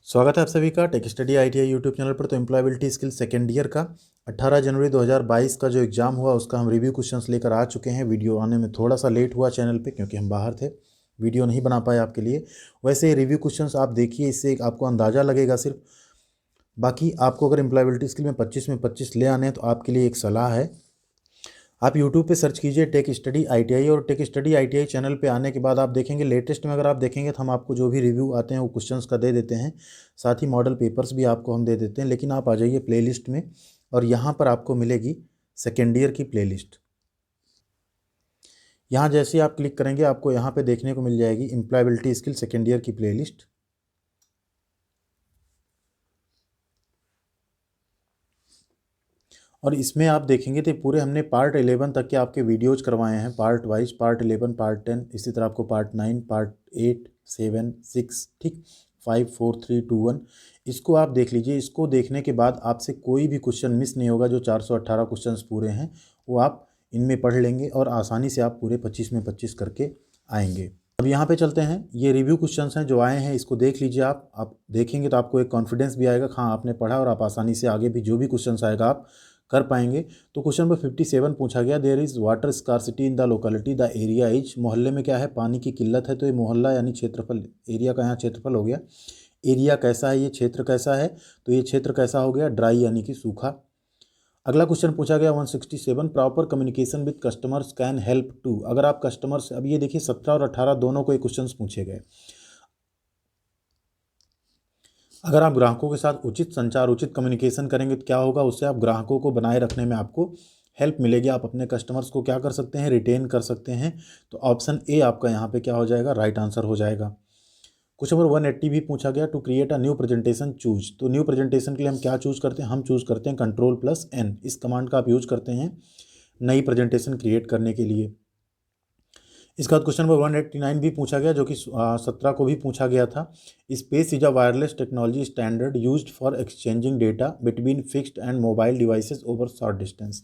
स्वागत है आप सभी का tech study ITI YouTube channel पर। तो एम्प्लॉयबिलिटी स्किल सेकेंड ईयर का 18 जनवरी 2022 का जो एग्ज़ाम हुआ उसका हम रिव्यू क्वेश्चंस लेकर आ चुके हैं। वीडियो आने में थोड़ा सा लेट हुआ चैनल पे क्योंकि हम बाहर थे, वीडियो नहीं बना पाए आपके लिए। वैसे रिव्यू क्वेश्चंस आप देखिए, इससे आपको अंदाज़ा लगेगा सिर्फ। बाकी आपको अगर एम्प्लॉयबिलिटी स्किल में 25 ले आने हैं तो आपके लिए एक सलाह है, आप यूट्यूब पे सर्च कीजिए टेक स्टडी आईटीआई, और टेक स्टडी आईटीआई चैनल पे आने के बाद आप देखेंगे लेटेस्ट में अगर आप देखेंगे तो हम आपको जो भी रिव्यू आते हैं वो क्वेश्चंस का दे देते हैं, साथ ही मॉडल पेपर्स भी आपको हम दे देते हैं। लेकिन आप आ जाइए प्लेलिस्ट में और यहाँ पर आपको मिलेगी सेकेंड ईयर की प्लेलिस्ट। यहाँ जैसे आप क्लिक करेंगे आपको यहाँ पे देखने को मिल जाएगी एम्प्लॉयबिलिटी स्किल सेकेंड ईयर की प्लेलिस्ट। और इसमें आप देखेंगे तो पूरे हमने पार्ट 11 तक के आपके वीडियोज करवाए हैं, पार्ट वाइज, पार्ट 11, पार्ट 10, इसी तरह आपको पार्ट 9, पार्ट 8, 7, 6, ठीक, 5, 4, 3, 2, 1। इसको आप देख लीजिए। इसको देखने के बाद आपसे कोई भी क्वेश्चन मिस नहीं होगा। जो 418 क्वेश्चंस पूरे हैं वो आप इनमें पढ़ लेंगे और आसानी से आप पूरे 25 में 25 करके आएंगे। अब यहाँ पे चलते हैं, ये रिव्यू क्वेश्चंस हैं जो आए हैं, इसको देख लीजिए। आप देखेंगे तो आपको एक कॉन्फिडेंस भी आएगा, हाँ आपने पढ़ा और आप आसानी से आगे भी जो भी क्वेश्चंस आएगा आप कर पाएंगे। तो क्वेश्चन नंबर 57 पूछा गया, there is water scarcity in the locality, the area is, मोहल्ले में क्या है, पानी की किल्लत है। तो ये मोहल्ला यानी क्षेत्रफल, एरिया का यहाँ क्षेत्रफल हो गया। एरिया कैसा है, ये क्षेत्र कैसा है, तो ये क्षेत्र कैसा हो गया, ड्राई यानी कि सूखा। अगला क्वेश्चन पूछा गया 167, proper communication with customers can help to. अगर आप कस्टमर्स, अब ये देखिए 17 और 18 दोनों को ये क्वेश्चन पूछे गए। अगर आप ग्राहकों के साथ उचित संचार, उचित कम्युनिकेशन करेंगे तो क्या होगा, उससे आप ग्राहकों को बनाए रखने में आपको हेल्प मिलेगी। आप अपने कस्टमर्स को क्या कर सकते हैं, रिटेन कर सकते हैं। तो ऑप्शन ए आपका यहाँ पे क्या हो जाएगा, राइट आंसर हो जाएगा। क्वेश्चन नंबर 180 भी पूछा गया, to create a new presentation choose. तो न्यू प्रेजेंटेशन के लिए हम क्या चूज करते हैं, हम चूज करते हैं Ctrl+N, इस कमांड का आप यूज करते हैं नई प्रेजेंटेशन क्रिएट करने के लिए। इसका क्वेश्चन नंबर 189 भी पूछा गया, जो कि 17 को भी पूछा गया था। Space is a wireless technology standard used for exchanging data between fixed and mobile devices over short distance.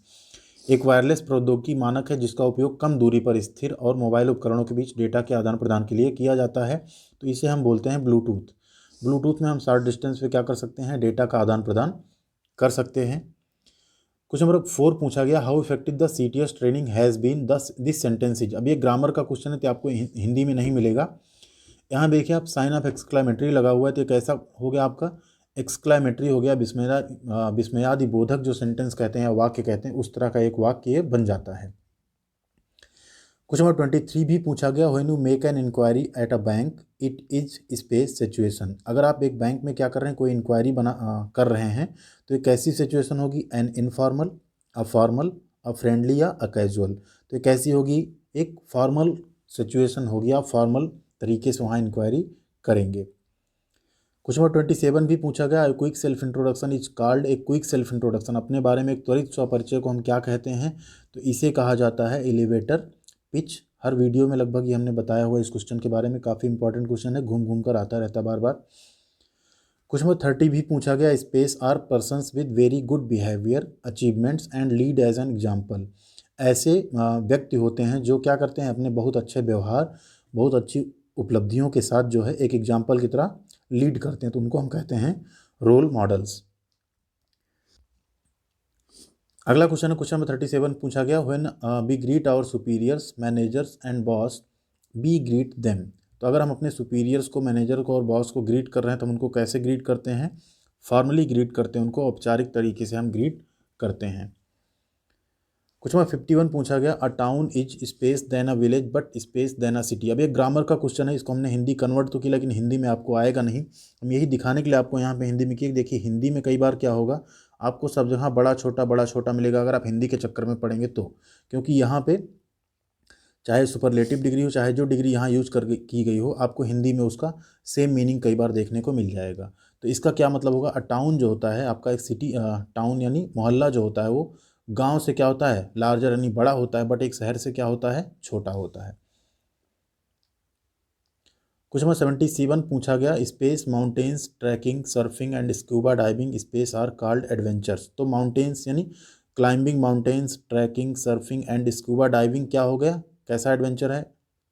एक वायरलेस प्रौद्योगिकी मानक है जिसका उपयोग कम दूरी पर स्थिर और मोबाइल उपकरणों के बीच डेटा के आदान प्रदान के लिए किया जाता है। तो इसे हम बोलते हैं ब्लूटूथ। ब्लूटूथ में हम शॉर्ट डिस्टेंस पे क्या कर सकते हैं, डेटा का आदान प्रदान कर सकते हैं। क्वेश्चन नंबर 4 पूछा गया, how effective the CTS training has been this sentence is. अब ये ग्रामर का क्वेश्चन है तो आपको हिंदी में नहीं मिलेगा। यहाँ देखिए आप साइन ऑफ एक्सक्लामेटरी लगा हुआ है, तो कैसा हो गया आपका, एक्सक्लामेटरी हो गया, विस्मयादि बोधक जो सेंटेंस कहते हैं या वाक्य कहते हैं, उस तरह का एक वाक्य ये बन जाता है। क्वेश्चन नंबर 23 भी पूछा गया, when you make an enquiry at a bank it is space situation. अगर आप एक बैंक में क्या कर रहे हैं, कोई इंक्वायरी कर रहे हैं तो ये कैसी सिचुएशन होगी, an informal, a formal, a friendly या अ कैजुअल। तो ये कैसी होगी, एक फॉर्मल सिचुएशन होगी, आप फॉर्मल तरीके से वहाँ इंक्वायरी करेंगे। क्वेश्चन नंबर 27 भी पूछा गया, quick self introduction is called, एक क्विक सेल्फ इंट्रोडक्शन, अपने बारे में एक त्वरित स्वपरिचय को हम क्या कहते हैं, तो इसे कहा जाता है एलिवेटर पिच। हर वीडियो में लगभग ये हमने बताया हुआ इस क्वेश्चन के बारे में, काफ़ी इंपॉर्टेंट क्वेश्चन है, घूम घूम कर आता रहता है बार बार। क्वेश्चन नंबर 30 भी पूछा गया, space are persons with very good behaviour achievements and lead as an example. ऐसे व्यक्ति होते हैं जो क्या करते हैं, अपने बहुत अच्छे व्यवहार, बहुत अच्छी उपलब्धियों के साथ जो है एक एग्जाम्पल की तरह लीड करते हैं, तो उनको हम कहते हैं रोल मॉडल्स। अगला क्वेश्चन है क्वेश्चन नंबर 37 पूछा गया, when we greet our superiors managers and boss we greet them. तो अगर हम अपने सुपीरियर्स को, मैनेजर को और बॉस को ग्रीट कर रहे हैं तो हम उनको कैसे ग्रीट करते हैं, फॉर्मली ग्रीट करते हैं, उनको औपचारिक तरीके से हम ग्रीट करते हैं। क्वेश्चन नंबर 51 पूछा गया, a town is space than a village but space than a city. अब ये ग्रामर का क्वेश्चन है, इसको हमने हिंदी कन्वर्ट तो किया लेकिन हिंदी में आपको आएगा नहीं। हम यही दिखाने के लिए आपको यहाँ पे हिंदी में किए। देखिए हिंदी में कई बार क्या होगा, आपको सब जगह बड़ा छोटा मिलेगा अगर आप हिंदी के चक्कर में पढ़ेंगे तो, क्योंकि यहाँ पे चाहे सुपरलेटिव डिग्री हो, चाहे जो डिग्री यहाँ यूज कर की गई हो, आपको हिंदी में उसका सेम मीनिंग कई बार देखने को मिल जाएगा। तो इसका क्या मतलब होगा, अ टाउन जो होता है आपका, एक सिटी, टाउन यानी मोहल्ला जो होता है वो गांव से क्या होता है, लार्जर यानी बड़ा होता है, बट एक शहर से क्या होता है, छोटा होता है। क्वेश्चन नंबर 77 पूछा गया, space mountains trekking surfing and scuba diving space are called adventures. तो माउंटेन्स यानी climbing mountains, trekking, surfing and scuba diving क्या हो गया, कैसा एडवेंचर है,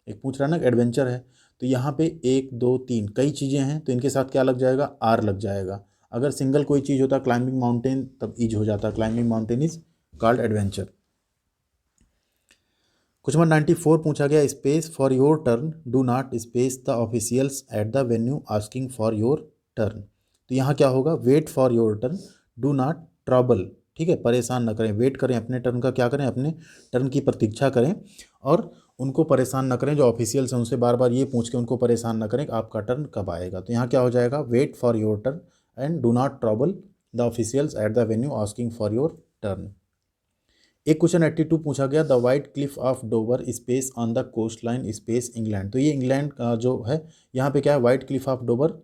एक पूछ रहा है ना एडवेंचर है, तो यहाँ पे 1 2 3 कई चीज़ें हैं, तो इनके साथ क्या लग जाएगा, आर लग जाएगा। अगर सिंगल कोई चीज़ होता क्लाइंबिंग माउंटेन, तब इज हो जाता, climbing mountain is called adventure. Question number 94 पूछा गया, space for your turn, do not space the officials at the venue asking for your turn. तो यहाँ क्या होगा, wait for your turn, do not trouble, ठीक है, परेशान न करें, वेट करें अपने टर्न का, क्या करें, अपने टर्न की प्रतीक्षा करें, और उनको परेशान न करें, जो ऑफिशियल्स हैं उनसे बार बार ये पूछ के उनको परेशान न करें कि आपका टर्न कब आएगा। तो यहाँ क्या हो जाएगा, wait for your turn and do not trouble the officials at the venue asking for your turn. एक क्वेश्चन 82 पूछा गया, the white cliff of Dover space on the coast line space England. तो ये इंग्लैंड का जो है, यहाँ पे क्या है, white cliff of Dover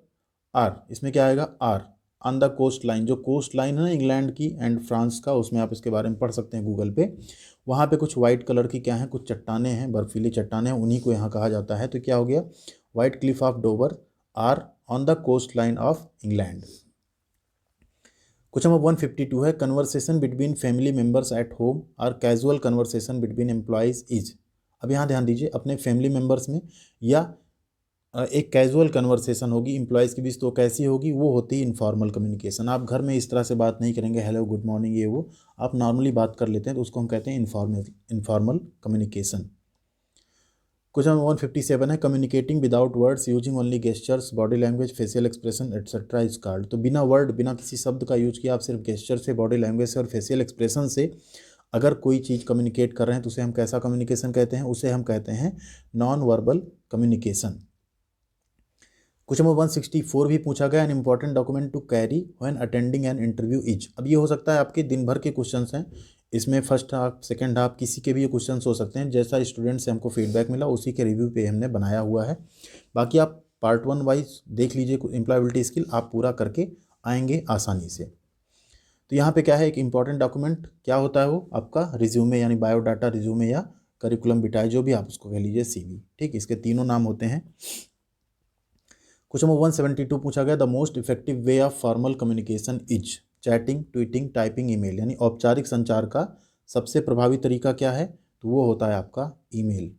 are, इसमें क्या आएगा, are on the coast line, जो कोस्ट लाइन है ना इंग्लैंड की एंड फ्रांस का, उसमें आप इसके बारे में पढ़ सकते हैं गूगल पे। वहाँ पे कुछ वाइट कलर की क्या है, कुछ चट्टानें हैं, बर्फीली चट्टानें हैं, उन्हीं को यहाँ कहा जाता है। तो क्या हो गया, white cliff of Dover are on the coast line of England. Question number 152 है, conversation between family members at home और casual conversation between employees is. अब यहाँ ध्यान दीजिए, अपने फैमिली मेंबर्स में या एक कैजुअल कन्वर्सेशन होगी एम्प्लॉयज़ के बीच, तो कैसी होगी, वो होती है इनफॉर्मल कम्युनिकेशन। आप घर में इस तरह से बात नहीं करेंगे, हेलो गुड मॉर्निंग ये वो, आप नॉर्मली बात कर लेते हैं, तो उसको हम कहते हैं इनफॉर्मल कम्युनिकेशन। क्वेश्चन नंबर 157 है, communicating without words using only gestures, body language, facial expression etcetera is called. तो बिना वर्ड, बिना किसी शब्द का यूज किया, आप सिर्फ गेस्चर से, बॉडी लैंग्वेज से और फेशियल एक्सप्रेशन से अगर कोई चीज़ कम्युनिकेट कर रहे हैं, तो उसे हम कैसा कम्युनिकेशन कहते हैं, उसे हम कहते हैं non verbal communication. Question number 164 भी पूछा गया, an important document to carry when attending an interview is. अब ये हो सकता है आपके दिन भर के क्वेश्चंस हैं, इसमें फर्स्ट हाफ सेकंड हाफ किसी के भी ये क्वेश्चंस हो सकते हैं, जैसा स्टूडेंट से हमको फीडबैक मिला उसी के रिव्यू पे हमने बनाया हुआ है। बाकी आप पार्ट 1 वाइज देख लीजिए, एम्प्लॉयबिलिटी स्किल आप पूरा करके आएंगे आसानी से। तो यहाँ पे क्या है, एक इंपॉर्टेंट डॉक्यूमेंट क्या होता है, वो आपका रिज्यूमे यानी बायोडाटा, रिज्यूमे या करिकुलम विटाए, जो भी आप उसको कह लीजिए, CV, ठीक, इसके तीनों नाम होते हैं। क्वेश्चन नंबर 172 पूछा गया, the most effective way of formal communication is chatting, tweeting, typing, email. यानी औपचारिक संचार का सबसे प्रभावी तरीका क्या है, तो वो होता है आपका ईमेल।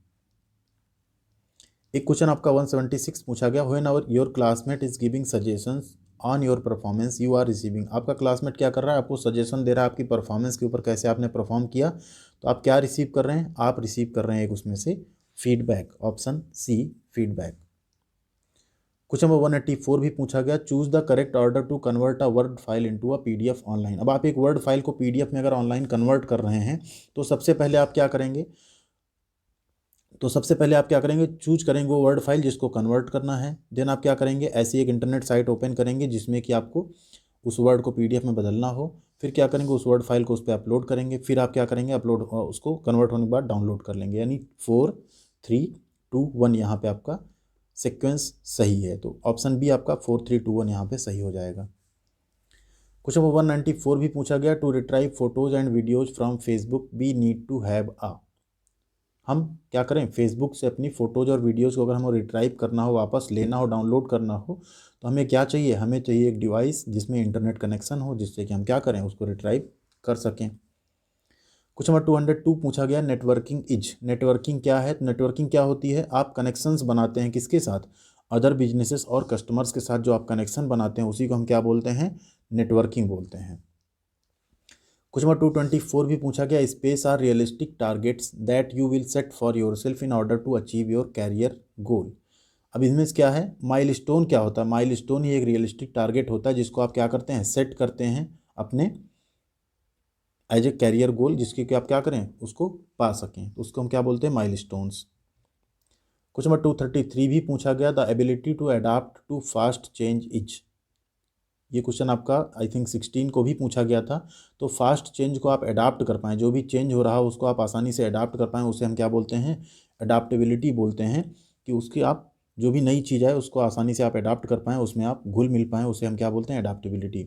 एक क्वेश्चन आपका 176 पूछा गया, when your classmate is giving suggestions on your performance you are receiving. आपका क्लासमेट क्या कर रहा है, आपको सजेशन दे रहा है आपकी परफॉर्मेंस के ऊपर, कैसे आपने परफॉर्म किया, तो आप क्या रिसीव कर रहे हैं, आप रिसीव कर रहे हैं एक उसमें से feedback, option C feedback. Question number 184 भी पूछा गया, choose the correct order to convert a Word file into a PDF online. अब आप एक वर्ड फाइल को PDF में अगर ऑनलाइन कन्वर्ट कर रहे हैं, तो सबसे पहले आप क्या करेंगे, चूज करेंगे वो वर्ड फाइल जिसको कन्वर्ट करना है। देन आप क्या करेंगे, ऐसी एक इंटरनेट साइट ओपन करेंगे जिसमें कि आपको उस वर्ड को PDF में बदलना हो। फिर क्या करेंगे, उस वर्ड फाइल को उस पर अपलोड करेंगे। फिर आप क्या करेंगे, अपलोड उसको कन्वर्ट होने के बाद डाउनलोड कर लेंगे। यानी 4 3 2 1 यहाँ पे आपका सीक्वेंस सही है, तो ऑप्शन बी आपका 4 3 2 1 यहाँ पे सही हो जाएगा। क्वेश्चन नंबर 194 भी पूछा गया, to retrieve photos and videos from Facebook we need to have a. हम क्या करें, फेसबुक से अपनी फ़ोटोज़ और वीडियोज़ को अगर हमें रिट्राइव करना हो, वापस लेना हो, डाउनलोड करना हो, तो हमें क्या चाहिए, हमें चाहिए एक डिवाइस जिसमें इंटरनेट कनेक्शन हो, जिससे कि हम क्या करें, उसको रिट्राइव कर सकें। क्वेश्चन नंबर 202 पूछा गया, नेटवर्किंग इज। नेटवर्किंग क्या है, नेटवर्किंग क्या होती है, आप कनेक्शंस बनाते हैं किसके साथ, अदर बिजनेसेस और कस्टमर्स के साथ जो आप कनेक्शन बनाते हैं उसी को हम क्या बोलते हैं, नेटवर्किंग बोलते हैं। क्वेश्चन नंबर 224 भी पूछा गया, space are realistic targets that you will set for yourself in order to achieve your career goal. अब इसमें क्या है, माइलस्टोन क्या होता है, माइलस्टोन ही एक रियलिस्टिक टारगेट होता है जिसको आप क्या करते हैं, सेट करते हैं अपने एज ए कैरियर गोल, जिसके कि आप क्या करें, उसको पा सकें, तो उसको हम क्या बोलते हैं, माइलस्टोन्स। क्वेश्चन नंबर 233 भी पूछा गया, the ability to adapt to fast change is. ये क्वेश्चन आपका आई थिंक 16 को भी पूछा गया था। तो फास्ट चेंज को आप अडाप्ट कर पाएँ, जो भी चेंज हो रहा हो उसको आप आसानी से अडाप्ट कर पाएँ, उसे हम क्या बोलते हैं, अडाप्टेबिलिटी बोलते हैं। कि उसकी आप जो भी नई चीज़ है उसको आसानी से आप अडाप्ट कर पाएँ, उसमें आप घुल मिल पाएँ, उसे हम क्या बोलते हैं, अडाप्टेबिलिटी।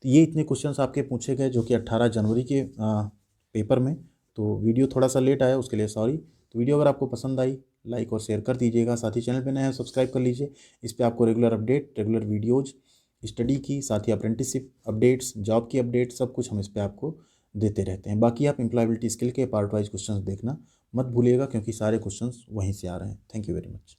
तो ये इतने क्वेश्चंस आपके पूछे गए जो कि 18 जनवरी के पेपर में। तो वीडियो थोड़ा सा लेट आया, उसके लिए सॉरी। तो वीडियो अगर आपको पसंद आई, लाइक और शेयर कर दीजिएगा। साथ ही चैनल पे नए हैं, सब्सक्राइब कर लीजिए। इस पे आपको regular update, regular videos, study की, साथ ही अप्रेंटिसशिप अपडेट्स, जॉब की अपडेट, सब कुछ हम इस पर आपको देते रहते हैं। बाकी आप एम्प्लॉयबिलिटी स्किल के पार्ट वाइज क्वेश्चंस देखना मत भूलिएगा, क्योंकि सारे क्वेश्चंस वहीं से आ रहे हैं। Thank you very much.